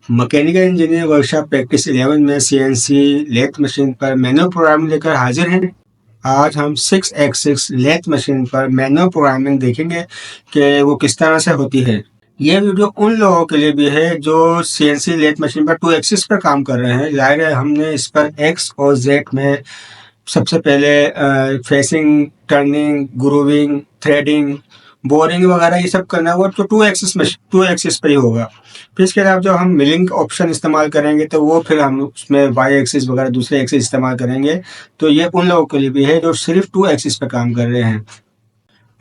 Mechanical engineering workshop practice 11 में CNC lathe machine पर manual programming लेकर हाजिर हैं। आज हम 6x6 लेथ मशीन पर मैनुअल प्रोग्रामिंग देखेंगे कि वो किस तरह से होती है। ये वीडियो उन लोगों के लिए भी है जो सीएनसी लेथ मशीन पर 2 एक्सिस पर काम कर रहे हैं। जाहिर है हमने इस पर एक्स और जेड में सबसे पहले facing, turning, grooving, threading, boring वगैरह ये सब करना हुआ तो 2 एक्सिस पर ही होगा। फिर इसके अलावा जब हम मिलिंग ऑप्शन इस्तेमाल करेंगे तो वो फिर हम उसमें वाई एक्सिस वगैरह दूसरे एक्सिस इस्तेमाल करेंगे। तो ये उन लोगों के लिए भी है जो सिर्फ 2 एक्सिस पर काम कर रहे हैं।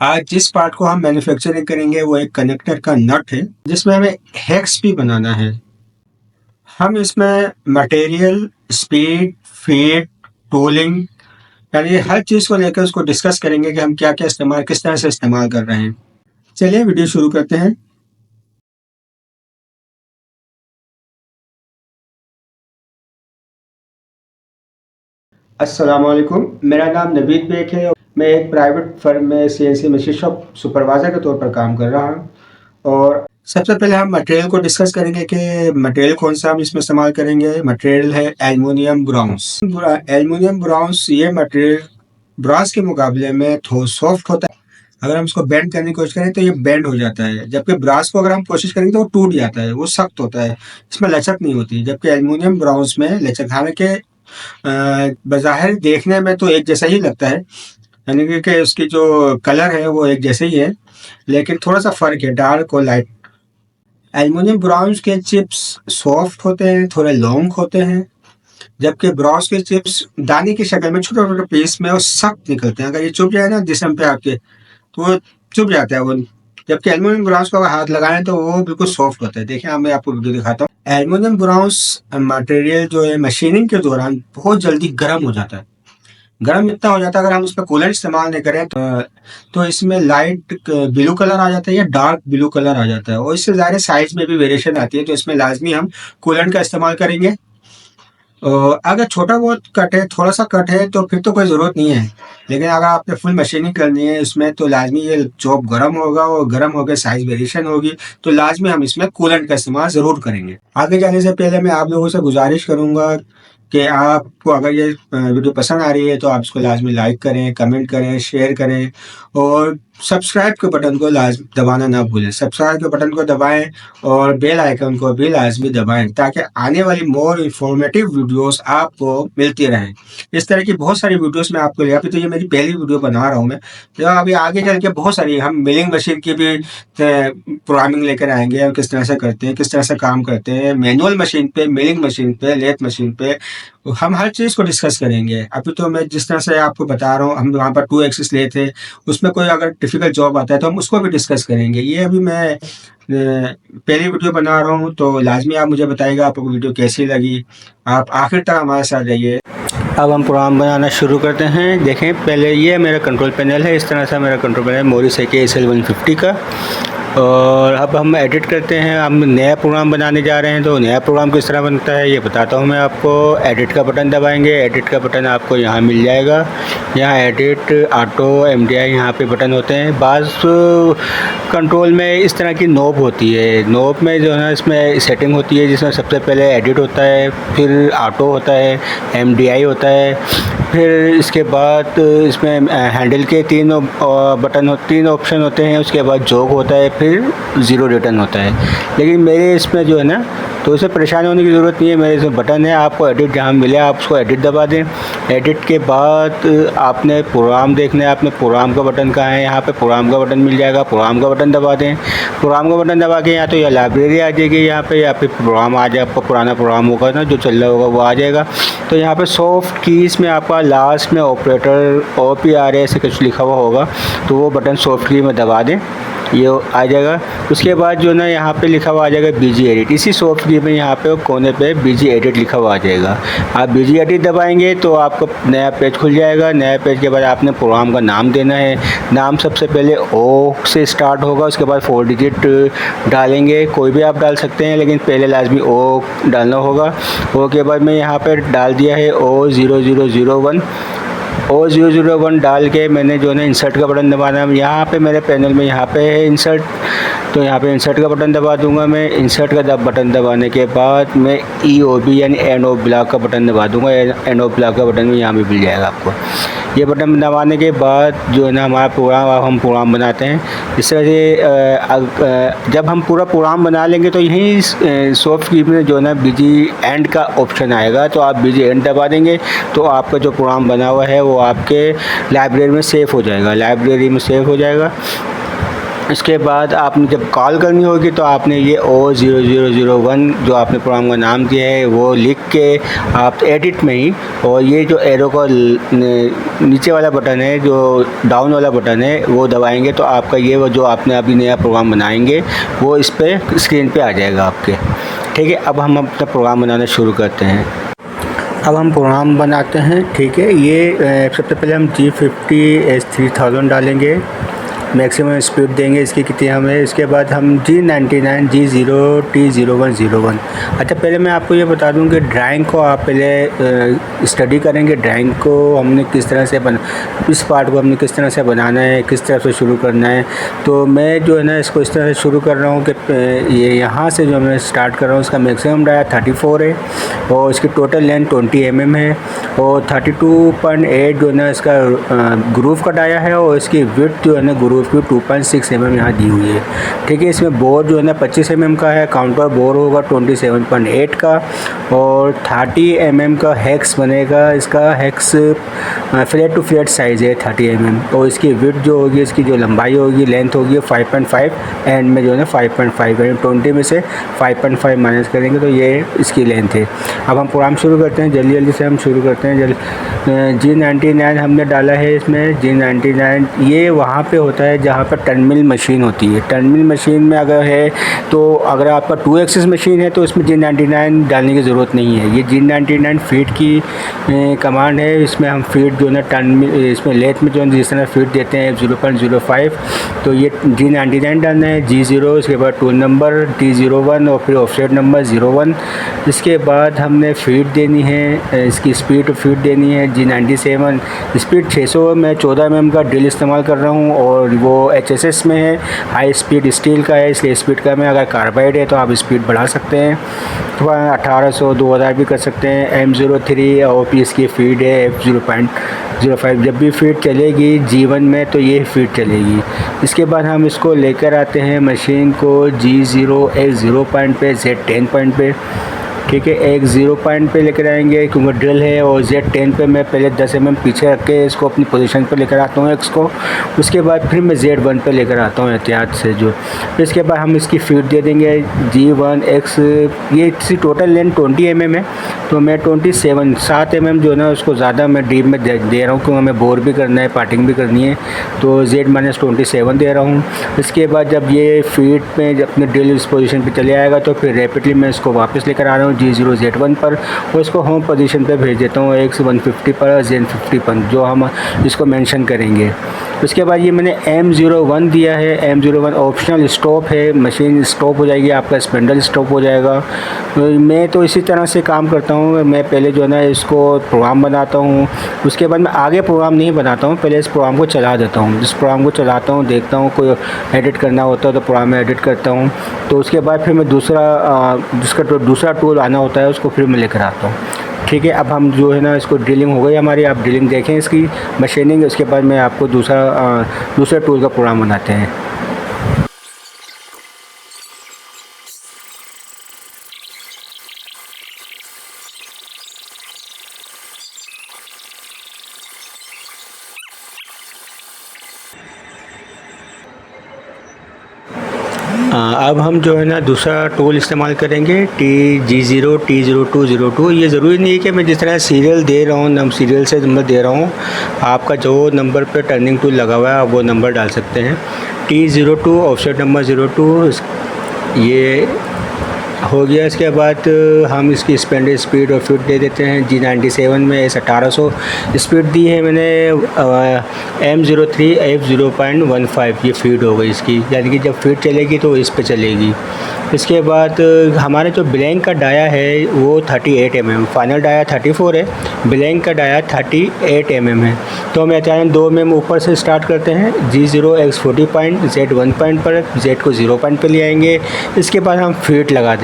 आज जिस पार्ट को हम मैन्युफैक्चरिंग करेंगे वो एक कनेक्टर का नट है जिसमें हमें हेक्स भी बनाना है। हम इसमें मटेरियल, स्पीड, फीड, टूलिंग यानी हर चीज़ को लेकर उसको डिस्कस करेंगे कि हम क्या क्या इस्तेमाल किस तरह से इस्तेमाल कर रहे हैं। चलिए वीडियो शुरू करते हैं। अस्सलाम वालेकुम, मेरा नाम नवीद बेग है। मैं एक प्राइवेट फर्म में सीएनसी मशीन शॉप सुपरवाइज़र के तौर पर काम कर रहा हूँ। और सबसे पहले हम मटेरियल को डिस्कस करेंगे कि मटेरियल कौन सा हम इसमें इस्तेमाल करेंगे। मटेरियल है एल्युमिनियम ब्रॉन्ज। एल्युमिनियम ब्रॉन्ज ये मटेरियल ब्रॉन्ज के मुकाबले में थोड़ा सॉफ्ट होता है। अगर हम इसको बेंड करने की कोशिश करें तो ये बेंड हो जाता है, जबकि ब्रास को अगर हम कोशिश करेंगे तो वो टूट जाता है, वो सख्त होता है, इसमें लचक नहीं होती। जबकि एल्युमिनियम ब्रॉन्ज में लचक, हालांकि बज़ाहिर देखने में तो एक जैसा ही लगता है, यानी कि उसकी जो कलर है वो एक जैसे ही है, लेकिन थोड़ा सा फ़र्क है डार्क और लाइट। एल्युमिनियम ब्रॉन्ज के चिप्स सॉफ्ट होते हैं, थोड़े लॉन्ग होते हैं, जबकि ब्रॉन्ज के चिप्स दाने की शक्ल में छोटे छोटे पीस में और सख्त निकलते हैं। अगर ये चुभ जाए ना जिस्म पे आपके तो वो चुभ जाता है वो। जबकि एल्युमिनियम ब्रॉन्ज को अगर हाथ लगाएं तो वो बिल्कुल सॉफ्ट होता है। देखिए मैं आपको वीडियो दिखाता हूँ। एल्युमिनियम ब्रॉन्ज मटेरियल जो है मशीनिंग के दौरान बहुत जल्दी गर्म हो जाता है। गर्म इतना हो जाता है अगर हम उसमें कूलर इस्तेमाल नहीं करें तो इसमें लाइट ब्लू कलर आ जाता है या डार्क ब्लू कलर आ जाता है, और इससे ज़्यादा साइज में भी वेरिएशन आती है। तो इसमें लाजमी हम कूलेंट का इस्तेमाल करेंगे। अगर छोटा बहुत कट है, थोड़ा सा कट है तो फिर तो कोई ज़रूरत नहीं है, लेकिन अगर आपने फुल मशीनिंग करनी है इसमें तो लाजमी ये जॉब गर्म होगा और गर्म होकर साइज वेरिएशन होगी, तो लाजमी हम इसमें कूलेंट का इस्तेमाल ज़रूर करेंगे। आगे जाने से पहले मैं आप लोगों से गुजारिश करूँगा कि आपको अगर ये वीडियो पसंद आ रही है तो आप इसको लाजमी लाइक करें, कमेंट करें, शेयर करें और सब्सक्राइब के बटन को लाजमी दबाना ना भूलें। सब्सक्राइब के बटन को दबाएं और बेल आइकन को भी लाजमी दबाएं ताकि आने वाली मोर इंफॉर्मेटिव वीडियोस आपको मिलती रहें। इस तरह की बहुत सारी वीडियोस मैं आपको ले, अभी तो ये मेरी पहली वीडियो बना रहा हूँ मैं, तो अभी आगे चल के बहुत सारी हम मिलिंग मशीन की भी प्रोग्रामिंग लेकर आएंगे और किस तरह से करते हैं, किस तरह से काम करते हैं मैनुअल मशीन पे, मिलिंग मशीन पे, लेथ मशीन पे। हम हर चीज़ को डिस्कस करेंगे। अभी तो मैं जिस तरह से आपको बता रहा हूँ, हम वहाँ पर 2 एक्सिस ले थे, उसमें कोई अगर डिफ़िकल्ट जॉब आता है तो हम उसको भी डिस्कस करेंगे। ये अभी मैं पहली वीडियो बना रहा हूँ, तो लाजमी आप मुझे बताइएगा आपको वीडियो कैसी लगी। आप आखिर तक हमारे साथ रहिए। अब हम प्रोग्राम बनाना शुरू करते हैं। देखें पहले ये मेरा कंट्रोल पैनल है, इस तरह से मेरा कंट्रोल पैनल मोरिस AKSL 150 का। और अब हम एडिट करते हैं। हम नया प्रोग्राम बनाने जा रहे हैं, तो नया प्रोग्राम किस तरह बनता है ये बताता हूँ मैं आपको। एडिट का बटन दबाएंगे, एडिट का बटन आपको यहाँ मिल जाएगा। यहाँ एडिट, ऑटो, MDI यहाँ पे बटन होते हैं। बाज़ कंट्रोल में इस तरह की नोब होती है। नोब में जो है इसमें सेटिंग होती है जिसमें सबसे पहले एडिट होता है, फिर ऑटो होता है, MDI होता है, फिर इसके बाद इसमें हैंडल के 3 बटन 3 ऑप्शन होते हैं। उसके बाद जॉग होता है, फिर ज़ीरो रिटर्न होता है। लेकिन मेरे इसमें जो है ना, तो उसे परेशान होने की ज़रूरत नहीं है। मेरे इसमें बटन है, आपको एडिट जहाँ मिले आप उसको एडिट दबा दें। एडिट के बाद आपने प्रोग्राम देखना है, आपने प्रोग्राम का बटन कहाँ है, यहाँ पे प्रोग्राम का बटन मिल जाएगा, प्रोग्राम का बटन दबा दें। प्रोग्राम का बटन दबा के या तो यह लाइब्रेरी आ जाएगी यहाँ पे, या फिर प्रोग्राम आ जाए, आपका पुराना प्रोग्राम होगा ना जो चल रहा होगा वो आ जाएगा। तो यहाँ पे सॉफ्ट कीज़ में आपका लास्ट में ऑपरेटर OPR ऐसे कुछ लिखा हुआ होगा, तो वो बटन सॉफ्ट की में दबा दें, ये आ जाएगा। उसके बाद जो ना यहाँ पे लिखा हुआ आ जाएगा BG एडिट। इसी सॉफ्ट की में यहाँ पे कोने पे BG एडिट लिखा हुआ आ जाएगा। आप BG एडिट दबाएंगे तो आपको नया पेज खुल जाएगा। नया पेज के बाद आपने प्रोग्राम का नाम देना है। नाम सबसे पहले O से स्टार्ट होगा, उसके बाद 4 डिजिट डालेंगे। कोई भी आप डाल सकते हैं, लेकिन पहले लाजमी O डालना होगा। O के बाद मैं यहाँ पर डाल दिया है O0001। O001 डाल के मैंने जो है इंसर्ट का बटन दबाना है। यहाँ पे मेरे पैनल में यहाँ पे है इंसर्ट, तो यहाँ पे इंसर्ट का बटन दबा दूंगा मैं। इंसर्ट का बटन दबाने के बाद मैं EOB यानी एंड ऑफ ब्लॉक का बटन दबा दूंगा। एंड ऑफ ब्लॉक का बटन भी यहाँ पे मिल जाएगा आपको। ये बटन दबाने के बाद जो है ना हमारा प्रोग्राम, अब हम प्रोग्राम बनाते हैं इस तरह से। जब हम पूरा प्रोग्राम बना लेंगे तो यहीं सॉफ्ट की में जो है ना बिजी एंड का ऑप्शन आएगा, तो आप बिजी एंड दबा देंगे तो आपका जो प्रोग्राम बना हुआ है वो आपके लाइब्रेरी में सेव हो जाएगा, लाइब्रेरी में सेव हो जाएगा। इसके बाद आपने जब कॉल करनी होगी तो आपने ये O0001 जो आपने प्रोग्राम का नाम दिया है वो लिख के आप एडिट में ही, और ये जो एरो का नीचे वाला बटन है, जो डाउन वाला बटन है, वो दबाएंगे तो आपका ये वो जो आपने अभी नया प्रोग्राम बनाएंगे वो इस पर स्क्रीन पे आ जाएगा आपके। ठीक है, अब हम अपना प्रोग्राम बनाना शुरू करते हैं। अब हम प्रोग्राम बनाते हैं। ठीक है, ये सबसे पहले हम G50S3000 डालेंगे, मैक्सिमम स्पीड देंगे इसकी कितनी हमें। इसके बाद हम G99 G0 T0101। अच्छा, पहले मैं आपको ये बता दूं कि ड्राइंग को आप पहले स्टडी करेंगे, ड्राइंग को हमने किस तरह से इस पार्ट को हमने किस तरह से बनाना है, किस तरह से शुरू करना है। तो मैं जो है ना इसको इस तरह से शुरू कर रहा हूँ कि ये यहाँ से जो मैं स्टार्ट कर रहा हूँ, इसका मैक्सिमम डाया 34 है और इसकी टोटल लेंथ 20 mm है, और 32.8 जो है ना इसका ग्रूव का डाया है, और इसकी विड्थ जो है ना ग्रूव की 2.6 mm यहाँ दी हुई है। ठीक है, इसमें बोर जो है ना 25 mm का है, काउंटर बोर होगा 27.8 का, और 30 mm का हेक्स बनेगा। इसका hex flat to flat size है 30 mm, और इसकी विड्थ जो होगी, इसकी जो लंबाई होगी, लेंथ होगी 5.5, एंड में जो है ना 5.5 है। 20 में से 5.5 माइनस करेंगे तो ये इसकी लेंथ है। अब हम प्रोग्राम शुरू करते हैं, जल्दी जल्दी से हम शुरू करते हैं। G99 हमने डाला है इसमें। G99 ये वहाँ पे होता है जहाँ पर टर्मिनल मशीन होती है। टर्मिनल मशीन में अगर है तो अगर आपका 2 एक्सिस मशीन है तो इसमें G99 डालने की ज़रूरत नहीं है। ये G99 फीड की कमांड है। इसमें हम फीड जो है ना टर्मिनल, इसमें लेथ में जो है जिस तरह फीड देते हैं 0.05, तो ये G99 डालना है। G0, इसके बाद टूल नंबर T01 और फिर ऑफसेट नंबर 01। इसके बाद हमने फीड देनी है, इसकी स्पीड फीड देनी है G97। स्पीड 600, मैं 14 mm का ड्रिल इस्तेमाल कर रहा हूँ और वो HSS में है, हाई स्पीड स्टील का है, इसलिए स्पीड का में। अगर कार्बाइड है तो आप स्पीड बढ़ा सकते हैं, तो 1800 2000 भी कर सकते हैं। M03 OP इसकी फीड है F0.05। जब भी फीड चलेगी G1 में तो ये फीड चलेगी। इसके बाद हम इसको लेकर आते हैं मशीन को G0 एक 0 पॉइंट पे, Z10 पॉइंट पे। ठीक है, एक 0 पॉइंट पे लेकर आएंगे क्योंकि ड्रिल है, और Z10 पे मैं पहले 10 mm पीछे रख के इसको अपनी पोजीशन पर लेकर आता हूँ X को। उसके बाद फिर मैं Z1 पे लेकर आता हूँ एहतियात से जो। इसके बाद हम इसकी फीड दे देंगे G1X। ये इसकी टोटल लेंथ 20 mm है, तो मैं 7 mm जो है ना उसको ज़्यादा मैं डीप में दे रहा हूँ क्योंकि हमें बोर भी करना है, पार्टिंग भी करनी है, तो Z-27 दे रहा हूँ। इसके बाद जब ये फीड में जब अपने ड्रिल इस पोजीशन पे चले आएगा तो फिर रैपिडली मैं इसको वापस लेकर आ रहा हूँ G0 Z1 पर, और इसको होम पोजीशन पे भेज देता हूँ X 150 पर, Z50 पर, जो हम इसको मेंशन करेंगे। उसके बाद ये मैंने M01 दिया है। M01 ऑप्शनल स्टॉप है, मशीन स्टॉप हो जाएगी, आपका स्पेंडल स्टॉप हो जाएगा। मैं तो इसी तरह से काम करता हूँ। मैं पहले जो है ना इसको प्रोग्राम बनाता हूँ, उसके बाद मैं आगे प्रोग्राम नहीं बनाता हूँ, पहले इस प्रोग्राम को चला देता हूँ। इस प्रोग्राम को चलाता हूँ, देखता हूँ कोई एडिट करना होता है तो प्रोग्राम में एडिट करता हूँ। तो उसके बाद फिर मैं जिसका दूसरा टूल आना होता है उसको फिर मैं लेकर आता हूँ। ठीक है, अब हम जो है ना इसको ड्रिलिंग हो गई हमारी, आप ड्रिलिंग देखें इसकी मशीनिंग। उसके बाद मैं आपको दूसरा टूल का प्रोग्राम बनाते हैं। अब हम जो है ना दूसरा टूल इस्तेमाल करेंगे G0 T0202। ये ज़रूरी नहीं है कि मैं जिस तरह सीरियल दे रहा हूँ सीरियल से नंबर दे रहा हूँ, आपका जो नंबर पे टर्निंग टूल लगा हुआ है आप वो नंबर डाल सकते हैं। T02 ऑफसेट नंबर 02 ये हो गया। इसके बाद हम इसकी स्पीड और फीड दे देते हैं। G97 में S1800 स्पीड दी है मैंने। M03 F0.15 ये फीड हो गई इसकी, यानी कि जब फीड चलेगी तो इस पे चलेगी। इसके बाद हमारे जो ब्लैंक का डाया है वो 38 mm, फाइनल डाया 34 है, ब्लैंक का डाया 38 mm है। तो हम अचानक 2 mm ऊपर से स्टार्ट करते हैं, G0 X 40 point, Z 1 point पर, Z को 0 पॉइंट पर ले आएंगे। इसके बाद हम फीट लगा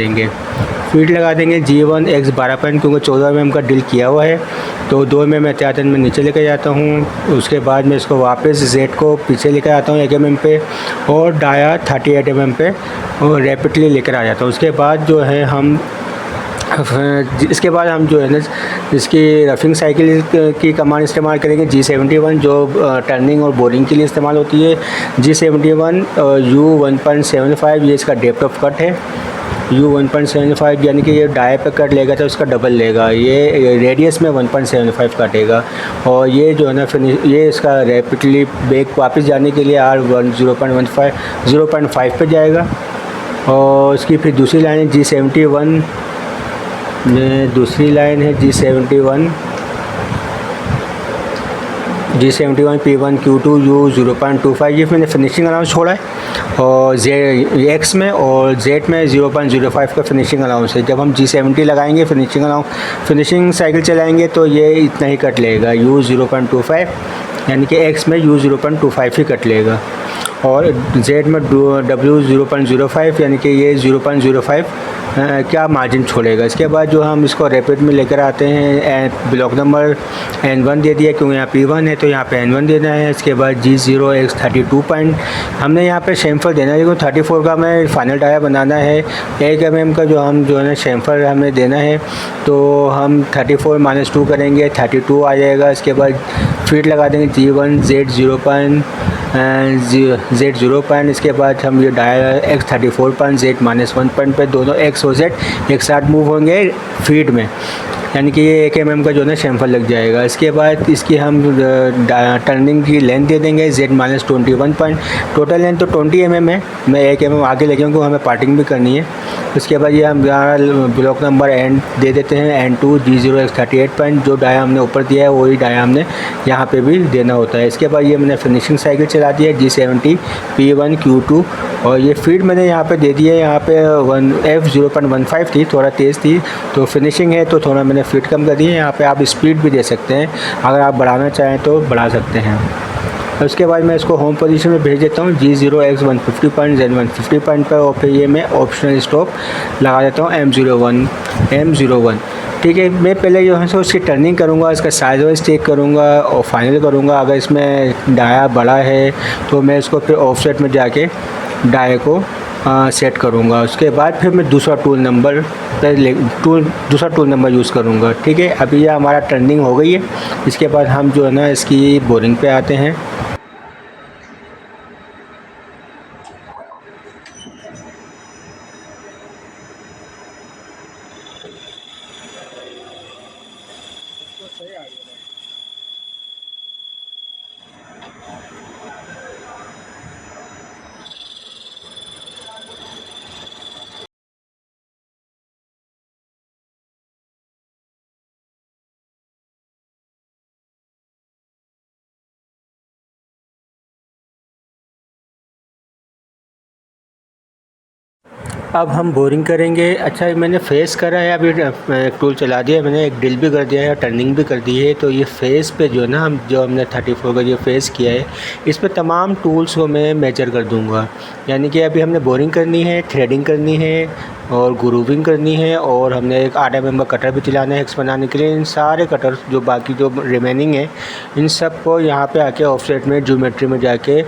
देंगे, G1 X 12 पॉइंट, क्योंकि 14 mm का ड्रिल किया हुआ है। तो 2 mm एहतियातन मैं नीचे लेकर जाता हूँ। उसके बाद मैं इसको वापस Z को पीछे लेकर आता हूँ 1 mm पे, और डाया 38 mm पे और रैपिडली लेकर आ जाता हूँ। उसके बाद जो है हम इसके बाद हम जो है ना इसकी रफिंग साइकिल की कमांड इस्तेमाल करेंगे, G71 जो टर्निंग और बोरिंग के लिए इस्तेमाल होती है। G71 U 1.75 ये इसका डेप्थ ऑफ कट है। U 1.75 यानी कि ये डाई पे कट लेगा तो उसका डबल लेगा, ये रेडियस में 1.75 काटेगा। और ये जो है ना ये इसका रैपिडली बैक वापस जाने के लिए R1 0.5 पे जाएगा। और इसकी फिर दूसरी लाइन है G71 में, दूसरी लाइन है G71 P1 Q2 U 0.25, ये मैंने फिनिशिंग अलाउंस छोड़ा है। और X में और Z में 0.05 का फिनिशिंग अलाउंस है। जब हम G70 लगाएंगे फिनिशिंग साइकिल चलाएंगे तो ये इतना ही कट लेगा, U 0.25, यानी कि X में U 0.25 ही कट लेगा। और Z में W 0.05 यानी कि ये 0.05 क्या मार्जिन छोड़ेगा। इसके बाद जो हम इसको रैपिड में लेकर आते हैं, ब्लॉक नंबर N1 दे दिया, क्योंकि यहाँ P1 है तो यहाँ पे N1 देना है। इसके बाद G0 X 32 पॉइंट, हमने यहाँ पे शेम्फर देना है, क्योंकि 34 का हमें फाइनल डाया बनाना है। 1 mm का जो है ना शेम्फर हमें देना है, तो हम 34 - 2 करेंगे, 32 आ जाएगा। इसके बाद फीट लगा देंगे G1 Z 0 पॉइंट, इसके बाद हम ये dia X 34 point Z -1 point पे दोनों X और Z एक साथ मूव होंगे फीट में, यानी कि ये 1 mm का जो है ना शेम्फर लग जाएगा। इसके बाद इसकी हम टर्निंग की लेंथ दे देंगे Z -21 पॉइंट, टोटल लेंथ तो 20 mm है, मैं 1 mm आगे लेके क्योंकि हमें पार्टिंग भी करनी है। उसके बाद ये हम ब्लॉक नंबर N दे देते हैं, N2 G0 X 38 पॉइंट, जो डाया हमने ऊपर दिया है वही डाया हमने यहाँ पे भी देना होता है। इसके बाद ये मैंने फिनिशिंग साइकिल चला दी है G70 P1 Q2, और ये फीड मैंने यहाँ पे दे दी है, यहाँ पे F 0.15 थी, थोड़ा तेज़ थी, तो फिनिशिंग है तो थोड़ा मैंने फीड कम कर दी है। यहाँ पे आप स्पीड भी दे सकते हैं, अगर आप बढ़ाना चाहें तो बढ़ा सकते हैं। उसके बाद मैं इसको होम पोजीशन में भेज देता हूँ G0 X 150 point Z 150 point पर, और फिर ये मैं ऑप्शनल स्टॉप लगा देता हूँ M01। ठीक है, मैं पहले जो है सो उसकी टर्निंग करूँगा, इसका साइज वाइज चेक करूँगा और फाइनल करूँगा। अगर इसमें डाया बड़ा है तो मैं इसको फिर ऑफसेट में जाके डाया को सेट करूँगा। उसके बाद फिर मैं दूसरा टूल नंबर यूज़ करूँगा। ठीक है, अभी ये हमारा टर्निंग हो गई है। इसके बाद हम जो है ना इसकी बोरिंग पे आते हैं। अब हम बोरिंग करेंगे। अच्छा, मैंने फेस करा है, अभी एक टूल चला दिया है मैंने, एक ड्रिल भी कर दिया है, टर्निंग भी कर दी है। तो ये फेस पे जो है ना हमने 34 का जो फेस किया है, इस पर तमाम टूल्स को मैं मेजर कर दूंगा। यानी कि अभी हमने बोरिंग करनी है, थ्रेडिंग करनी है और ग्रूविंग करनी है, और हमने एक 8 mm का कटर भी चलाना है एक्स बनाने के लिए। इन सारे कटर जो बाकी जो रिमेनिंग है, इन सब को यहाँ पे आके ऑफसेट में ज्योमेट्री में जाके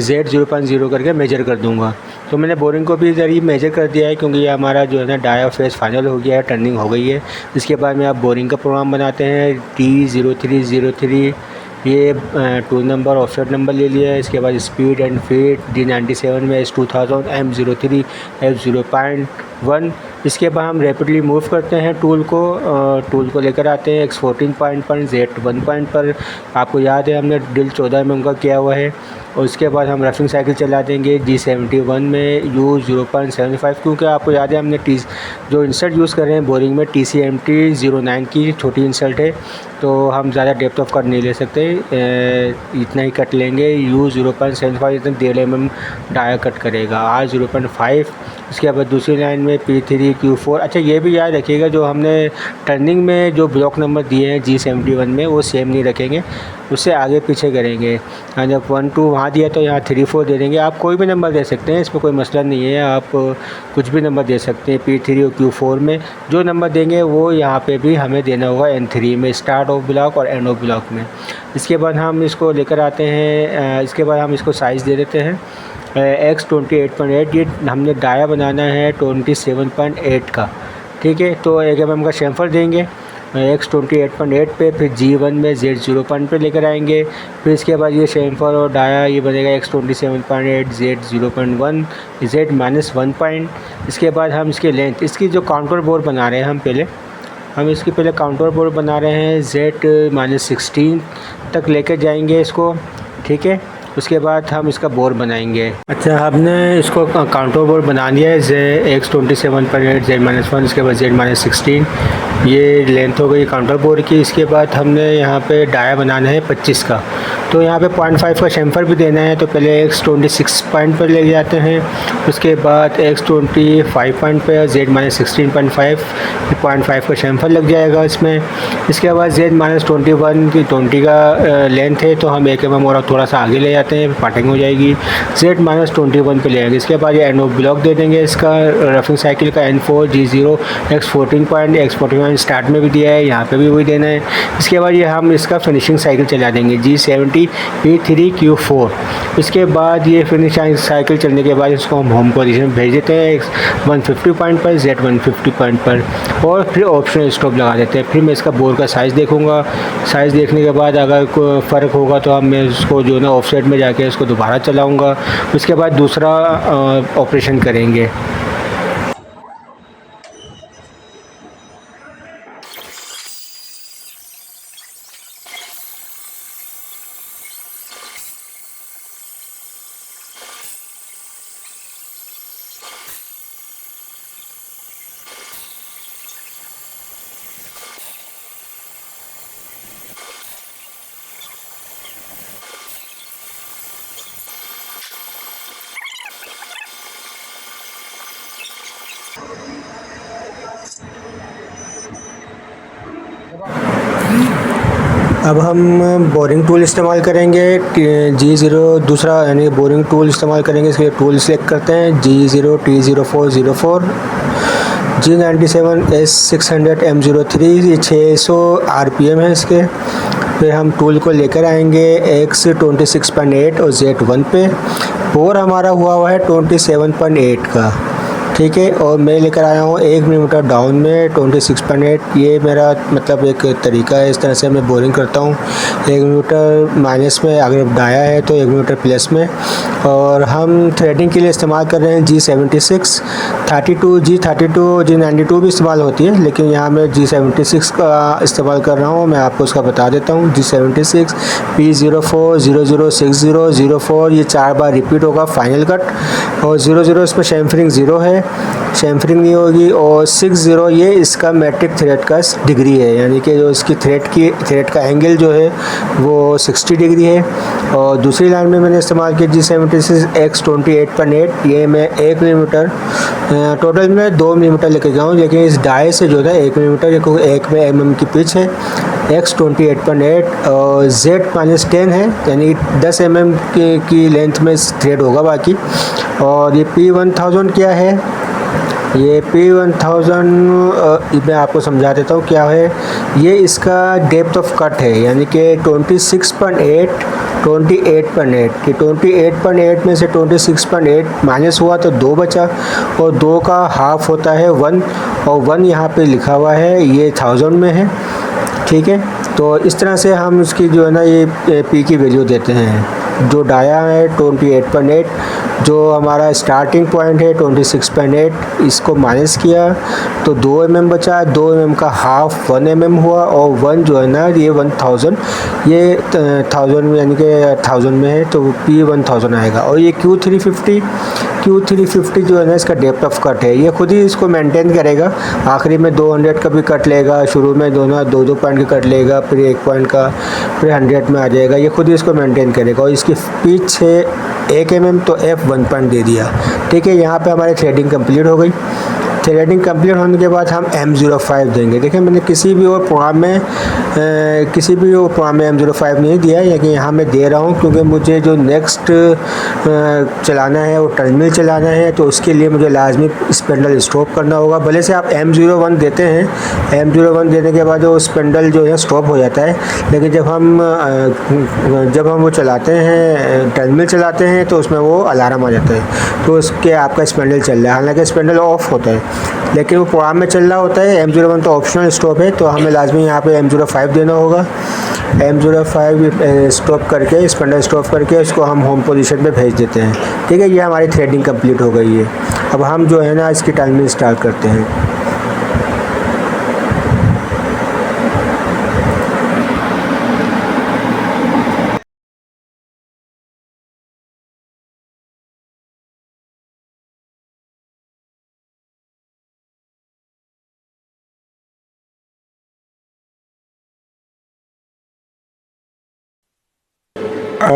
Z 0.0 करके मेजर कर दूँगा। तो मैंने बोरिंग को भी इधर ही मेजर कर दिया है, क्योंकि ये हमारा जो है ना डाया फेस फाइनल हो गया है, टर्निंग हो गई है। इसके बाद में आप बोरिंग का प्रोग्राम बनाते हैं T0303, ये टूल नंबर ऑफसेट नंबर ले लिया है। इसके बाद स्पीड एंड फीट D97 में S2000 M03 F 0.1। इसके बाद हम रैपिडली मूव करते हैं टूल को लेकर आते हैं X 14 पॉइंट पर, Z 1 पॉइंट पर। आपको याद है हमने ड्रिल 14 mm का किया हुआ है। और उसके बाद हम रफिंग साइकिल चला देंगे G71 में U 0.75, क्योंकि आपको याद है हमने जो इंसर्ट यूज़ कर रहे हैं बोरिंग में TCMT 09 की छोटी इंसर्ट है, तो हम ज़्यादा डेप्थ ऑफ कट नहीं ले सकते, इतना ही कट लेंगे। U 0.75 इतना 1.5 mm डाया कट करेगा। R 0.5 इसके बाद दूसरी लाइन में P3Q4। अच्छा ये भी याद रखिएगा, जो हमने टर्निंग में जो ब्लॉक नंबर दिए हैं G71 में वो सेम नहीं रखेंगे, उससे आगे पीछे करेंगे। जब 1 2 वहाँ दिया तो यहाँ 3 4 दे देंगे। आप कोई भी नंबर दे सकते हैं, इसमें कोई मसला नहीं है, आप कुछ भी नंबर दे सकते हैं। P3 और Q4 में जो नंबर देंगे वो यहाँ पे भी हमें देना होगा N3 में, स्टार्ट ऑफ ब्लॉक और एंड ऑफ ब्लॉक में। इसके बाद हम इसको लेकर आते हैं, इसके बाद हम इसको साइज़ दे देते हैं X 28.8। ये हमने डाया बनाना है 27.8 का, ठीक है। तो 1 mm का शैम्फर देंगे X 28.8 पे, फिर G1 में Z 0 पे लेकर आएंगे। फिर इसके बाद ये शैम्फर और डाया ये बनेगा X 27.8 Z 0.1 Z -1 पॉइंट। इसके बाद हम इसके लेंथ, इसकी जो काउंटर बोर्ड बना रहे हैं हम इसकी पहले काउंटर बोर्ड बना रहे हैं Z -16 तक लेकर जाएंगे इसको, ठीक है। उसके बाद हम इसका बोर्ड बनाएंगे। अच्छा, हमने इसको काउंटर बोर्ड बना लिया है X 27.8 Z -1, इसके बाद Z -16, ये लेंथ हो गई काउंटर बोर्ड की। इसके बाद हमने यहाँ पे डाया बनाना है 25 का, तो यहाँ पे 0.5 का शैम्फर भी देना है। तो पहले X 26 पॉइंट पर ले जाते हैं, उसके बाद X 25 पॉइंट पर Z -16.5, 0.5 का शैम्फर लग जाएगा इसमें। इसके बाद Z -21 की 20 का लेंथ है, तो हम 1 mm और थोड़ा सा आगे ले जाते हैं, पार्टिंग हो जाएगी। Z -21 पे ले आएंगे। इसके बाद ये एंड ऑफ ब्लॉक दे देंगे इसका रफिंग साइकिल का N4 G0 X 14 point, X 41 start में भी दिया है, यहाँ पे भी वही देना है। इसके बाद ये हम इसका फिनिशिंग साइकिल चला देंगे G70 P3Q4। इसके बाद ये फिनिशिंग साइकिल चलने के बाद इसको हम होम पोजीशन भेज देते हैं 150 पॉइंट पर, Z 150 पॉइंट पर, और फिर ऑप्शनल स्टॉप लगा देते हैं। फिर मैं इसका बोर्ड का साइज़ देखूँगा, साइज़ देखने के बाद अगर कोई फ़र्क होगा तो मैं इसको जो ना ऑफसेट में जाके इसको दोबारा चलाऊँगा। उसके बाद दूसरा ऑपरेशन करेंगे। अब हम बोरिंग टूल इस्तेमाल करेंगे G0, दूसरा यानी बोरिंग टूल इस्तेमाल करेंगे। इसके लिए टूल सेलेक्ट करते हैं G0 T0404 G97 S600 M03, ये 600 RPM है इसके। फिर हम टूल को लेकर आएंगे X 26.8 और Z1 पे। बोर हमारा हुआ है 27.8 का, ठीक है। और मैं लेकर आया हूँ 1 मिलीमीटर डाउन में 26.8। ये मेरा मतलब एक तरीका है, इस तरह से मैं बोरिंग करता हूँ। 1 मिलीमीटर माइनस में अगर डाया है तो 1 मिलीमीटर प्लस में। और हम थ्रेडिंग के लिए इस्तेमाल कर रहे हैं G76 32 G32 G92 भी इस्तेमाल होती है, लेकिन यहाँ मैं G76 का इस्तेमाल कर रहा हूँ। मैं आपको उसका बता देता हूँ। G76 P04 0060 04, ये 4 बार रिपीट होगा फाइनल कट। और 00 इसमें शैम्फरिंग 0 है, शैम्फरिंग नहीं होगी। और 60 ये इसका मैट्रिक थ्रेड का डिग्री है, यानी कि जो इसकी थ्रेड का एंगल जो है वो 60 डिग्री है। और दूसरी लाइन में मैंने इस्तेमाल किया G76 X 28.8, ये मैं 1 मिलीमीटर, टोटल में 2 मिलीमीटर लेके गया हूँ, लेकिन इस डाई से जो है 1 मिलीमीटर, क्योंकि 1 में mm की पिच है। X 28.8 और Z -10 है, यानी 10 mm की लेंथ में थ्रेड होगा बाकी। और ये P1000 क्या है, ये P1000 मैं आपको समझा देता हूँ क्या है। ये इसका डेप्थ ऑफ कट है, यानी कि 28.8 कि 28.8 में से 26.8 माइनस हुआ तो 2 बचा, और 2 का हाफ होता है 1, और 1 यहाँ पे लिखा हुआ है, ये 1000 में है, ठीक है। तो इस तरह से हम इसकी जो है ना ये पी की वैल्यू देते हैं। जो डाया है 28.8, जो हमारा स्टार्टिंग पॉइंट है 26.8, इसको माइनस किया तो 2 mm बचा। 2 mm का हाफ 1 mm हुआ, और 1 जो है ना ये 1000, ये 1000 में यानी कि 1000 में है, तो P1000 आएगा। और ये Q350 जो है ना इसका डेप्थ ऑफ कट है, ये खुद ही इसको मेंटेन करेगा। आखिरी में 200 का भी कट लेगा, शुरू में दोनों 2 पॉइंट का कट लेगा, फिर 1 पॉइंट का, फिर 100 में आ जाएगा। ये खुद ही इसको मेंटेन करेगा। और इसकी पिच है 1 mm तो F1 पॉइंट दे दिया। ठीक है, यहाँ पे हमारी थ्रेडिंग कंप्लीट हो गई। थ्रेडिंग कंप्लीट होने के बाद हम M05 देंगे। देखिए मैंने किसी भी और प्रोग्राम में M05 नहीं दिया, लेकिन यहाँ मैं दे रहा हूँ क्योंकि मुझे जो नेक्स्ट चलाना है वो टर्मिनल चलाना है, तो उसके लिए मुझे लाजमी स्पेंडल स्टॉप करना होगा। भले से आप M01 देते हैं, M01 देने के बाद वो स्पेंडल जो है स्टॉप हो जाता है, लेकिन जब हम वो चलाते हैं, टर्मिनल चलाते हैं, तो उसमें वो अलार्म आ जाता है, तो उसके आपका स्पेंडल चल रहा है। हालांकि स्पेंडल ऑफ होता है, लेकिन वो प्रोग्राम में चल रहा होता है। M01 तो ऑप्शनल स्टॉप है, तो हमें लाजमी यहाँ पे M05 देना होगा। M05 स्टॉप करके, स्पेंडल स्टॉप करके इसको हम होम पोजीशन पे भेज देते हैं। ठीक है, ये हमारी थ्रेडिंग कंप्लीट हो गई है। अब हम जो है ना इसकी टाइमिंग स्टार्ट करते हैं।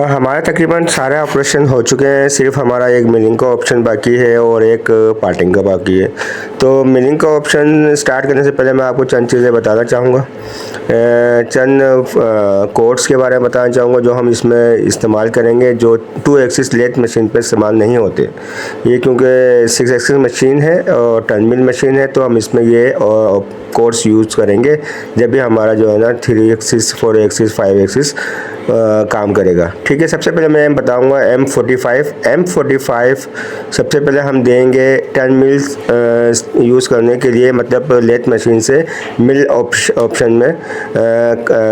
हमारे तकरीबन सारे ऑपरेशन हो चुके हैं, सिर्फ हमारा एक मिलिंग का ऑप्शन बाकी है और एक पार्टिंग का बाकी है। तो मिलिंग का ऑप्शन स्टार्ट करने से पहले मैं आपको चंद चीज़ें बताना चाहूँगा, चंद कोड्स के बारे में बताना चाहूँगा जो हम इसमें इस्तेमाल करेंगे, जो 2 एक्सिस लेथ मशीन पे इस्तेमाल नहीं होते। ये क्योंकि 6 एक्सिस मशीन है और टर्मिनल मशीन है, तो हम इसमें ये कोड्स यूज़ करेंगे जब भी हमारा जो है ना 3 एक्सिस, 4 एक्सिस, 5 एक्सिस काम करेगा। ठीक है, सबसे पहले मैं बताऊंगा M45 सबसे पहले हम देंगे 10 मिल्स यूज़ करने के लिए, मतलब लेथ मशीन से मिल ऑप्शन में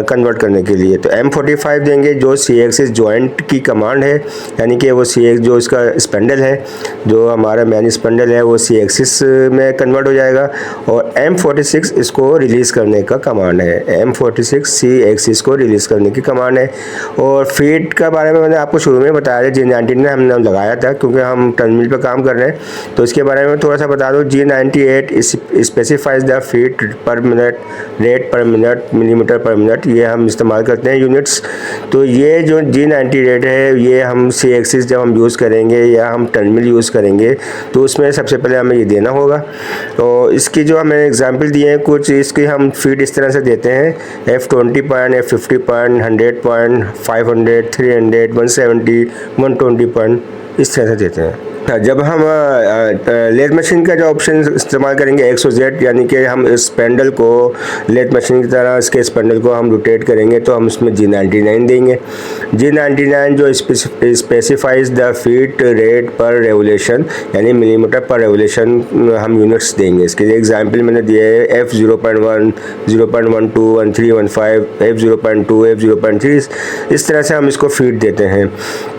कन्वर्ट करने के लिए। तो M45 देंगे, जो C एक्सिस जॉइंट की कमांड है, यानी कि वो जो इसका स्पेंडल है, जो हमारा मैन स्पेंडल है, वो C एक्सिस में कन्वर्ट हो जाएगा। और M46 इसको रिलीज़ करने का कमांड है, M46 C एक्सिस को रिलीज़ करने की कमांड है। और फीड का बारे में मैंने आपको शुरू में बताया था, G98 हमने लगाया था क्योंकि हम टर्मिनल पे काम कर रहे हैं, तो इसके बारे में थोड़ा सा बता दूँ। G98 स्पेसिफाइज द फीट पर मिनट, रेट पर मिनट, मिलीमीटर पर मिनट, ये हम इस्तेमाल करते हैं यूनिट्स। तो ये जो G98 है, ये हम C एक्सिस जब हम यूज़ करेंगे या हम टर्मिनल यूज़ करेंगे, तो उसमें सबसे पहले हमें ये देना होगा। तो इसकी जो हमें एग्जाम्पल दिए हैं कुछ, इसकी हम फीड इस तरह से देते हैं, F20 point, F50 point, 100 point, 500, 300, 170, 120 point, इस तरह से देते हैं। जब हम लेथ मशीन का जो ऑप्शन इस्तेमाल करेंगे XOZ, यानी कि हम इस स्पेंडल को लेथ मशीन की तरह इसके स्पेंडल को हम रोटेट करेंगे, तो हम इसमें G99 देंगे। G99 जो स्पेसिफाइज द फीट रेट पर रेवोल्यूशन, यानी मिलीमीटर पर रेवोल्यूशन हम यूनिट्स देंगे। इसके लिए एग्जांपल मैंने दिए है F0.1, 0.12, 13, 15, F0.2, F0.3, इस तरह से हम इसको फीड देते हैं।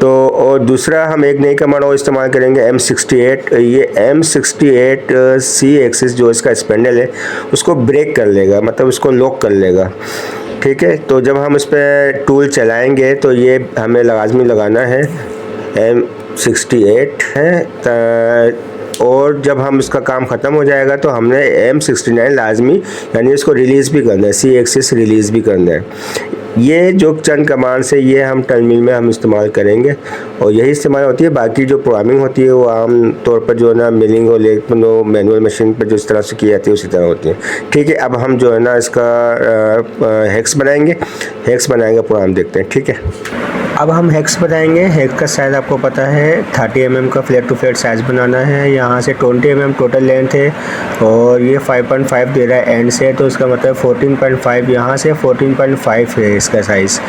तो और दूसरा हम एक नई कमांड और इस्तेमाल करेंगे M68। ये M68 C एक्सिस जो इसका स्पेंडल है उसको ब्रेक कर लेगा, मतलब उसको लॉक कर लेगा। ठीक है, तो जब हम इस पर टूल चलाएंगे तो ये हमें लाजमी लगाना है M68 है, और जब हम इसका काम ख़त्म हो जाएगा तो हमने M69 लाजमी, यानी इसको रिलीज़ भी करना है, C एक्सिस रिलीज़ भी करना है। ये जो चंद कमांड्स है ये हम टर्मिनल में हम इस्तेमाल करेंगे और यही इस्तेमाल होती है। बाकी जो प्रोग्रामिंग होती है वो आम तौर पर जो है ना मिलिंग और लेथ मैनुअल मशीन पर जो इस तरह से की जाती है उसी तरह होती है। ठीक है, अब हम जो है ना इसका हेक्स बनाएंगे प्रोग्राम देखते हैं। ठीक है, अब हम हेक्स बनाएंगे। हेक्स का साइज़ आपको पता है 30 mm का फ्लैट टू फ्लैट साइज़ बनाना है। यहाँ से 20 mm टोटल लेंथ है और ये 5.5 दे रहा है एंड से, तो इसका मतलब 14.5, यहाँ से 14.5 है इसका साइज़।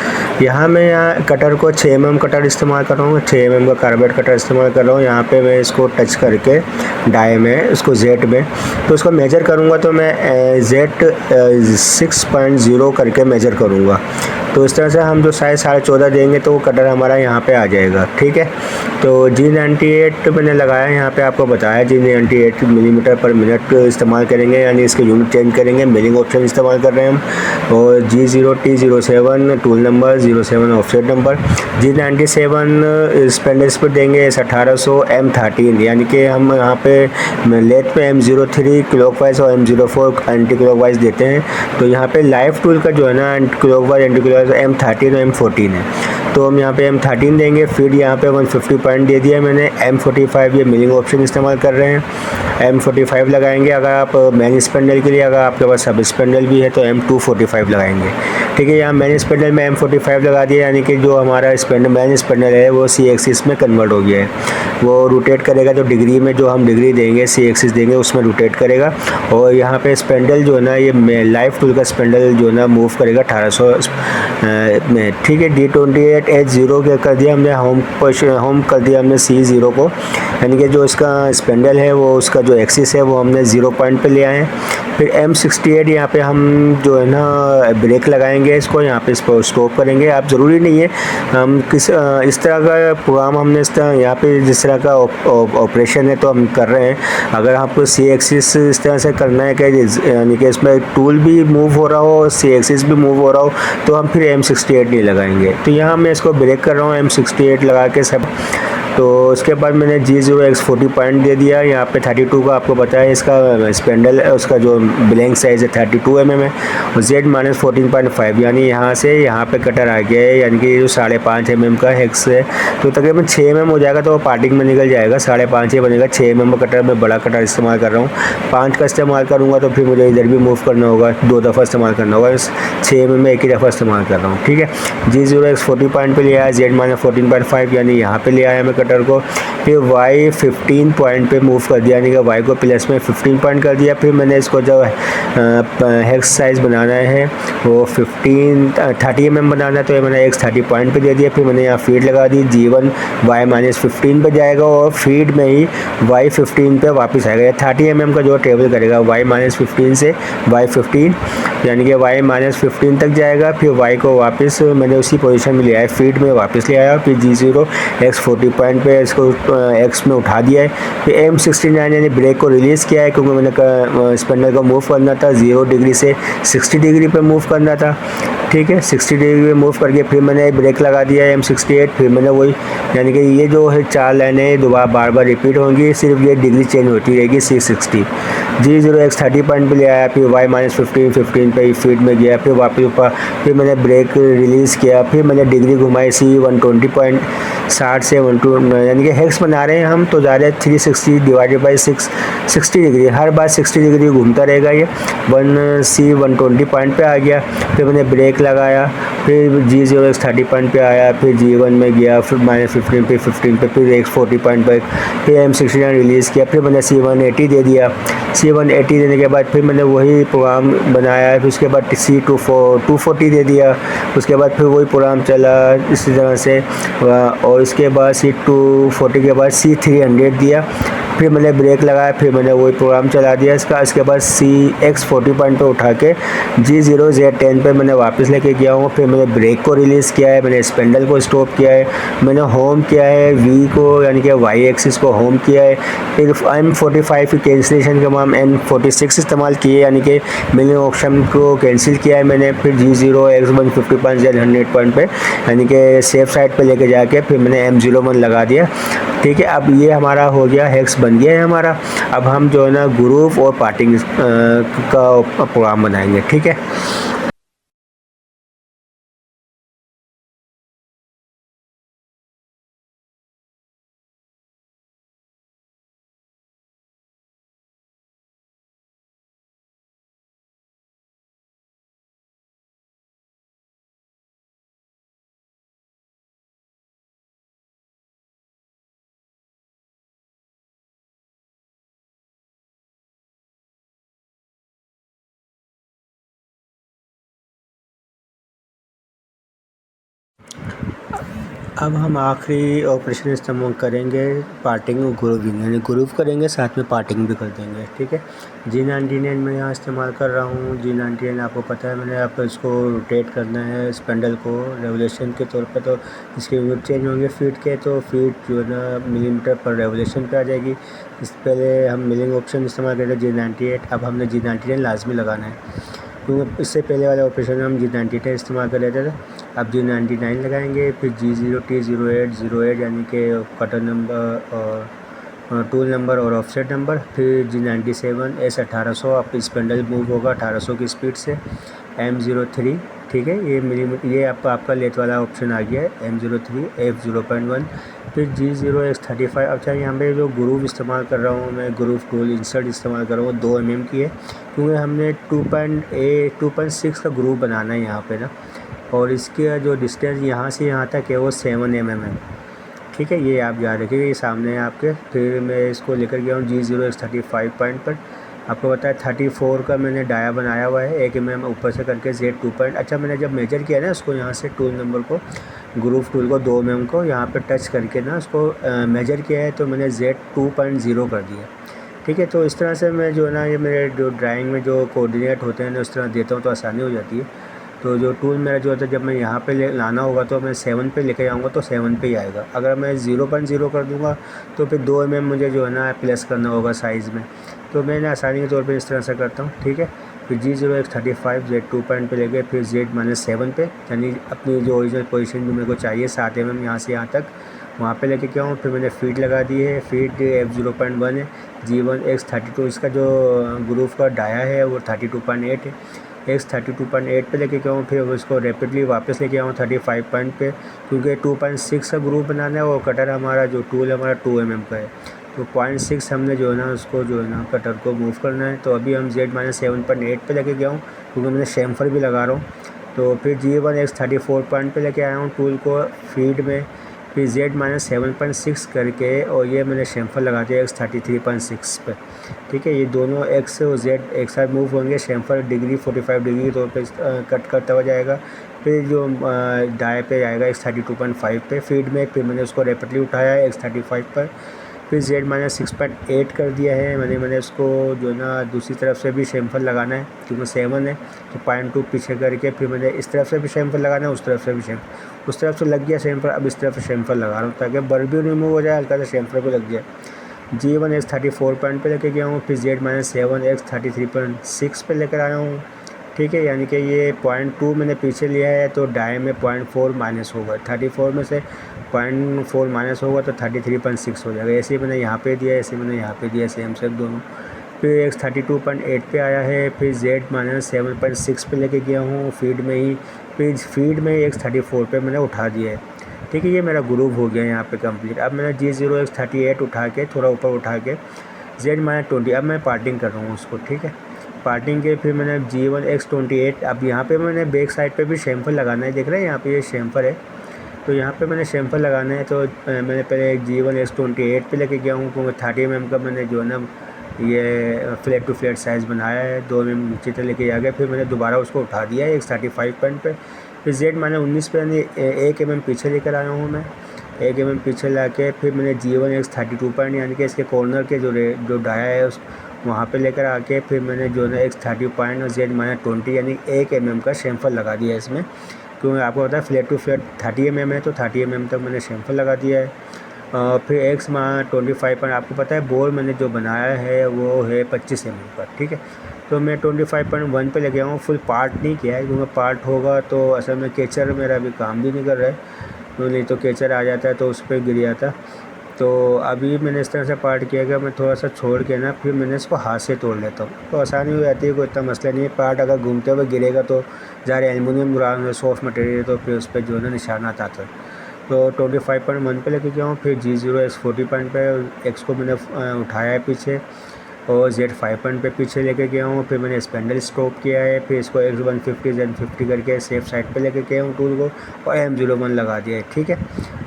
यहाँ मैं कटर को 6 mm कटर इस्तेमाल कर रहा हूँ, 6 mm का कार्बाइड कटर इस्तेमाल कर रहा हूँ। यहाँ पे मैं इसको टच करके डाई में उसको Z में, तो उसको मेजर करूँगा तो मैं Z 6.0 करके मेजर करूँगा। तो इस तरह से हम जो साइज़ 14.5 देंगे तो वो कटर हमारा यहाँ पे आ जाएगा। ठीक है, तो G98 मैंने लगाया, यहाँ पे आपको बताया G98 मिलीमीटर पर मिनट इस्तेमाल करेंगे, यानी इसके यूनिट चेंज करेंगे, मिलिंग ऑप्शन इस्तेमाल कर रहे हैं हम। और G0T07 tool number, 07 offset number. G97 spindle speed देंगे 1800 M13, यानी कि हम यहाँ पे लेथ पे M03 क्लॉकवाइज और M04 एंटी क्लॉकवाइज देते हैं। तो यहाँ पे लाइव टूल का जो है ना क्लॉकवाइज एंटी क्लॉकवाइज जाएगा तो M13 और M14 है, तो हम यहाँ पे M13 देंगे। फिर यहाँ पे 150 पॉइंट दे दिया मैंने। M45 ये मिलिंग ऑप्शन इस्तेमाल कर रहे हैं, M45 लगाएंगे। अगर आप मैन स्पेंडल के लिए अगर आपके पास सब स्पेंडल भी है तो M245 लगाएंगे, ठीक है। यहाँ मैन स्पेंडल में M45 लगा दिया, यानी कि जो हमारा मैन स्पेंडल है वो C एक्सिस में कन्वर्ट हो गया है। वो रोटेट करेगा तो डिग्री में जो हम डिग्री देंगे C एक्सिस देंगे उसमें रोटेट करेगा। और यहाँ पे स्पेंडल जो है ना ये लाइफ टूल का स्पेंडल जो है ना मूव करेगा 1800 में, ठीक है। D28H0 के कर दिया हमने, होम कर दिया हमने C0 को, यानी कि जो इसका स्पेंडल है वो उसका जो एक्सिस है वो हमने 0 पॉइंट पे ले आए हैं। फिर M68 यहाँ पे हम जो है ना ब्रेक लगाएंगे, इसको यहाँ पे स्टॉप करेंगे। आप ज़रूरी नहीं है हम इस तरह का प्रोग्राम हमने इस तरह यहाँ पे जिस तरह का ऑपरेशन है तो हम कर रहे हैं। अगर आपको C एक्सिस इस तरह से करना है कि यानी कि इसमें टूल भी मूव हो रहा हो, C एक्सिस भी मूव हो रहा हो, तो हम फिर M68 नहीं लगाएंगे। तो यहाँ मैं इसको ब्रेक कर रहा हूँ M68 लगा के सब। तो उसके बाद मैंने G0X40 पॉइंट दे दिया। यहाँ पे 32 का आपको पता है इसका स्पेंडल, उसका जो ब्लैंक साइज़ है 32 mm है, और Z-14.5 यानी यहाँ से यहाँ पे कटर आ गया है, यानी कि जो 5.5 mm का हेक्स है, तो तकरीबन 6 mm हो जाएगा तो वो पार्टिंग में निकल जाएगा। 5.5 ही बनेगा। 6 mm का कटर मैं बड़ा कटर इस्तेमाल कर रहा हूँ। 5 का इस्तेमाल करूँगा तो फिर मुझे इधर भी मूव करना होगा, 2 दफ़ा इस्तेमाल करना होगा। 6 mm में एक ही दफ़ा इस्तेमाल कर रहा हूँ, ठीक है। G0X40 पॉइंट पर ले आया, Z-14.5 यानी यहाँ पर ले आया मैं कटर को। फिर Y15 पॉइंट पे मूव कर दिया, यानी कि Y को प्लस में 15 पॉइंट कर दिया। फिर मैंने इसको जब हेक्स साइज़ बनाना है वो 30 mm बनाना है, तो ये मैंने X30 पॉइंट पे दे दिया। फिर मैंने यहाँ फीड लगा दी, G1 Y-15 पे जाएगा और फीड में ही Y15 पे वापस आएगा। ये 30 mm का जो ट्रेवल करेगा Y-15 से Y15, यानी कि Y-15 तक जाएगा। फिर Y को वापस मैंने उसी पोजीशन में ले आया, फीड में वापस ले आया। फिर G0X40 पॉइंट पे इसको X में उठा दिया है। फिर M69 यानी ब्रेक को रिलीज़ किया है, क्योंकि मैंने स्पेंडल को मूव करना था 0 डिग्री से 60 डिग्री पे मूव करना था, ठीक है। 60 डिग्री पे मूव करके फिर मैंने ब्रेक लगा दिया है M68। फिर मैंने वही, यानी कि ये जो है 4 लाइनें दोबारा बार बार रिपीट होंगी, सिर्फ ये डिग्री चेंज होती रहेगी। C60 G0X30 पॉइंट पे ले आया, फिर Y-15 पे फीड में गया, फिर वापस ऊपर, फिर मैंने ब्रेक रिलीज़ किया। फिर मैंने डिग्री घुमाई C120.60 से 120, यानी कि हेक्स बना रहे हैं हम, तो जा रहे हैं 360 divided by 60 degree, her bar 60 degree घूमता रहेगा ये। 120 पॉइंट पे आ गया। फिर मैंने ब्रेक लगाया, फिर G0X30 पॉइंट पे आया, फिर G1 में गया, फिर -15 पे 15 पे, फिर X40 पॉइंट पे, फिर M69 रिलीज़ किया। फिर मैंने C180 दे दिया। C180 देने के बाद फिर मैंने वही प्रोग्राम बनाया। फिर उसके बाद C240 दे दिया। उसके बाद फिर वही प्रोग्राम चला इसी तरह से, और इसके बाद C240 के बाद C300 दिया। फिर मैंने ब्रेक लगाया, फिर मैंने वही प्रोग्राम चला दिया इसका। इसके बाद CX40 पॉइंट पे उठा के G0Z10 पे मैंने वापस लेके गया हूँ। फिर मैंने ब्रेक को रिलीज़ किया है, मैंने स्पेंडल को स्टॉप किया है, मैंने होम किया है V को, यानी कि Y एक्सिस को होम किया है। फिर M45 की कैंसिलेशन के बाद M46 इस्तेमाल किए, यानी कि मैंने ऑप्शन को कैंसिल किया है मैंने। फिर G0X150 पॉइंट Z100 पॉइंट पे, यानी कि सेफ साइड पे लेके जाके फिर मैंने M01 लगा दिया, ठीक है। अब ये हमारा हो गया, हेक्स बन गया है हमारा। अब हम जो है ना ग्रुप और पार्टिंग का प्रोग्राम बनाएंगे, ठीक है। अब हम आखिरी ऑपरेशन इस्तेमाल करेंगे पार्टिंग और ग्रूविंग, यानी ग्रूव करेंगे साथ में पार्टिंग भी कर देंगे, ठीक है। G99 में यहाँ इस्तेमाल कर रहा हूँ। G99 आपको पता है, मैंने आप इसको रोटेट करना है स्पेंडल को रेवोल्यूशन के तौर पे, तो इसके यूनिट चेंज होंगे फीट के, तो फीट जो है ना मिलीमीटर पर रेवोल्यूशन पे आ जाएगी। इस पहले हम मिलिंग ऑप्शन इस्तेमाल करते हैं G98, अब हमने G99 लाजमी लगाना है, क्योंकि इससे पहले वाले ऑपरेशन में हम G98 इस्तेमाल कर लेते थे। अब G99 लगाएंगे। फिर G0T08 यानी कि कटर नंबर और टूल नंबर और ऑफसेट नंबर। फिर G97 S1800, अब स्पेंडल मूव होगा 1800 की स्पीड से। M03 ठीक है। ये आपका लेट वाला ऑप्शन आ गया है M03 F0.1, फिर G0X35। अच्छा, यहाँ पे जो ग्रूव इस्तेमाल कर रहा हूँ मैं, ग्रूव टूल इंसर्ट इस्तेमाल कर रहा हूँ 2 mm की है, क्योंकि हमने 2.6 का ग्रूव बनाना है यहाँ पे ना, और इसके जो डिस्टेंस यहाँ से यहाँ तक है वो 7 mm है। ठीक है, ये आप याद रखिए, ये सामने है आपके। फिर मैं इसको लेकर गया हूँ G0X35 पॉइंट पर। आपको पता है 34 का मैंने डाया बनाया हुआ है 1 mm ऊपर से करके Z2 पॉइंट। अच्छा, मैंने जब मेजर किया ना इसको, यहाँ से टूल नंबर को, ग्रूव टूल को 2 mm को यहाँ पे टच करके ना उसको मेजर किया है, तो मैंने Z2.0 कर दिया। ठीक है, तो इस तरह से मैं जो है ना, ये मेरे जो ड्राइंग में जो कोऑर्डिनेट होते हैं ना, उस तरह देता हूँ तो आसानी हो जाती है। तो जो टूल मेरा जो होता है, जब मैं यहाँ पे लाना होगा तो मैं 7 पे लेके जाऊँगा तो 7 पे ही आएगा। अगर मैं 0.0 कर दूँगा तो फिर 2 mm मुझे जो है ना प्लस करना होगा साइज़ में। तो मैंने आसानी के तौर पे इस तरह से करता हूँ। ठीक है, फिर G0X35 Z2 पॉइंट पे लेके फिर Z-7 पे, यानी अपनी जो ओरिजिनल पोजीशन जो मेरे को चाहिए 7 mm यहाँ से यहाँ तक, वहाँ पे लेके क्या हूँ। फिर मैंने फीड लगा दी है, फीड F0.1 है। G1X32 इसका जो ग्रूव का डाया है वो 32.8 है। X32.8 पे लेके गया हूँ, फिर उसको रैपिडली वापस लेके आऊँ 35 पॉइंट पे, क्योंकि 2.6 का ग्रुप बनाना है। और कटर हमारा जो टूल है हमारा 2 mm का है, तो 0.6 हमने जो है ना उसको जो है ना कटर को मूव करना है। तो अभी हम Z-7.8 पे लेके गया हूँ, क्योंकि मैंने शेम्फर भी लगा रहा हूँ। तो फिर G1X34 पॉइंट पे लेके आया हूँ टूल को फीड में, फिर Z-7.6 करके, और ये मैंने शेम्फर लगा दिया X33.6 पे। ठीक है, ये दोनों X और Z एक साथ मूव होंगे। शेम्फर डिग्री 45 डिग्री के तौर पे कट करता हुआ जाएगा। फिर जो दाएँ पे आएगा X32.5 पे फीड में, फिर मैंने उसको रैपिडली उठाया है X35 पर। फिर Z-6.8 कर दिया है मैंने उसको जो है ना दूसरी तरफ से भी शेम्फर लगाना है, क्योंकि 7 है तो 0.2 पीछे करके फिर मैंने इस तरफ से भी शेम्फर लगाना है, उस तरफ से भी उस तरफ से लग गया शेम्फर। अब इस तरफ से शेम्फर लगा रहा हूँ ताकि बर भी रिमूव हो जाए, हल्का सा शेम्फर भी लग जाए। G1X34 पॉइंट पे लेके गया हूँ, फिर Z-7X33.6 पे लेकर आया हूँ। ठीक है, यानी कि ये 0.2 मैंने पीछे लिया है, तो डाई में 0.4 माइनस होगा। 34 में से 0.4 माइनस होगा तो 33.6 हो जाएगा। ऐसे ही मैंने यहाँ पे दिया, ऐसे मैंने यहाँ पे दिया, सेम दोनों। फिर X32.8 पे आया है, फिर Z-7.6 पे लेके गया हूँ फीड में ही। फिर फीड में X34 पे मैंने उठा दिया है। ठीक है, ये मेरा ग्रुप हो गया यहाँ पे कंप्लीट। अब मैंने G0X38 उठा के थोड़ा ऊपर उठा के Z-20, अब मैं पार्टिंग कर रहा हूँ उसको। ठीक है, पार्टिंग के फिर मैंने G1X28, अब यहाँ पे मैंने बैक साइड पे भी शेम्फर लगाना है। देख रहे हैं यहाँ पे ये शेम्फर है, तो यहाँ पे मैंने शेम्फर लगाना है। तो मैंने पहले G1X28 पे लेके गया हूँ, क्योंकि 30 mm का मैंने जो है ना ये फ्लैट टू फ्लैट साइज़ बनाया है, 2 mm नीचे तक लेके आ गया। फिर मैंने दोबारा उसको उठा दिया है X35 पॉइंट पे। फिर Z-19 पे यानी 1 mm पीछे लेकर आया हूँ मैं, 1 mm पीछे ला के फिर मैंने G1X32 पॉइंट यानी कि इसके कॉर्नर के जो डाया है उस वहाँ पे लेकर आके फिर मैंने जो है X30 पॉइंट और Z-20 यानी 1 mm का शेम्फर लगा दिया है इसमें, क्योंकि आपको पता है फ्लैट टू फ्लैट 30 mm है, तो 30 mm तक मैंने शेम्फर लगा दिया है। फिर X-25 पर आपको पता है बोर मैंने जो बनाया है वो है 25 mm पर। ठीक है, तो मैं 25.1 पे लेके आऊँ, फुल पार्ट नहीं किया है, क्योंकि पार्ट होगा तो असल में केचर मेरा अभी काम भी नहीं कर रहा है, तो नहीं तो केचर आ जाता है तो उस पर गिर जाता। तो अभी मैंने इस तरह से पार्ट किया कि मैं थोड़ा सा छोड़ के ना फिर मैंने इसको हाथ से तोड़ लेता हूँ, तो आसानी हो जाती है, कोई इतना मसला नहीं है। पार्ट अगर घूमते हुए गिरेगा तो ज़्यादा एल्युमिनियम सॉफ्ट मटेरियल, तो फिर उस पर जो है ना निशानात आता है। तो 25.1 पे लेके गया हूँ। फिर G0X40 पॉइंट पे X को मैंने उठाया है पीछे, और Z5 पॉइंट पे पीछे लेके गया हूँ। फिर मैंने स्पेंडल स्टॉप किया है, फिर इसको X150 Z50 करके सेफ साइड पे लेके गया हूँ टूल को, और M01 लगा दिया है। ठीक है,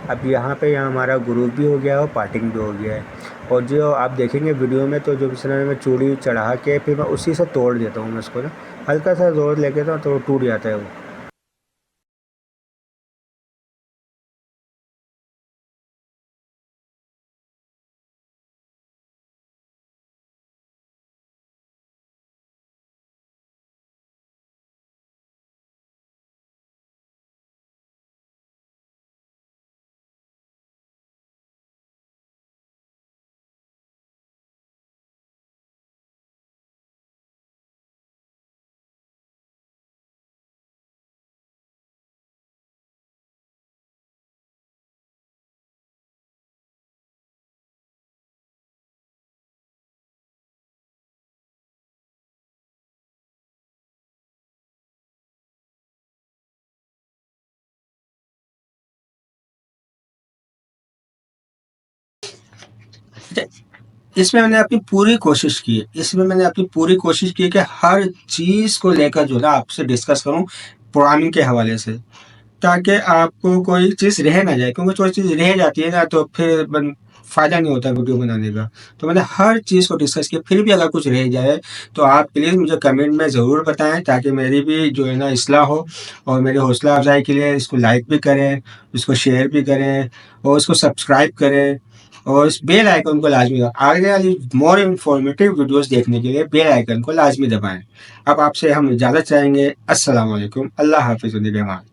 अब यहाँ हमारा ग्रुप भी हो गया है और पार्टिंग भी हो गया है। और जो आप देखेंगे वीडियो में, तो जो इस तरह मैं चूड़ी चढ़ा के फिर मैं उसी से तोड़ देता हूँ मैं इसको ना, हल्का सा जोर लेके तो टूट जाता है वो। अच्छा, इसमें मैंने अपनी पूरी कोशिश की है, इसमें मैंने अपनी पूरी कोशिश की है कि हर चीज़ को लेकर जो है ना आपसे डिस्कस करूँ प्रोग्रामिंग के हवाले से, ताकि आपको कोई चीज़ रह ना जाए, क्योंकि कोई चीज़ रह जाती है ना तो फिर फ़ायदा नहीं होता वीडियो बनाने का। तो मैंने हर चीज़ को डिस्कस किया, फिर भी अगर कुछ रह जाए तो आप प्लीज़ मुझे कमेंट में ज़रूर बताएँ, ताकि मेरी भी जो है ना इस्लाह हो, और मेरी हौसला अफ़ज़ाई के लिए इसको लाइक भी करें, इसको शेयर भी करें और इसको सब्सक्राइब करें, और इस बेल आइकन को लाज़मी आगे वाली मोर इन्फॉर्मेटिव वीडियोज़ देखने के लिए बेल आइकन को लाज़मी दबाएँ। अब आपसे हम इजाज़त चाहेंगे। अस्सलाम वालेकुम, अल्लाह हाफ़िज़, निगहबान।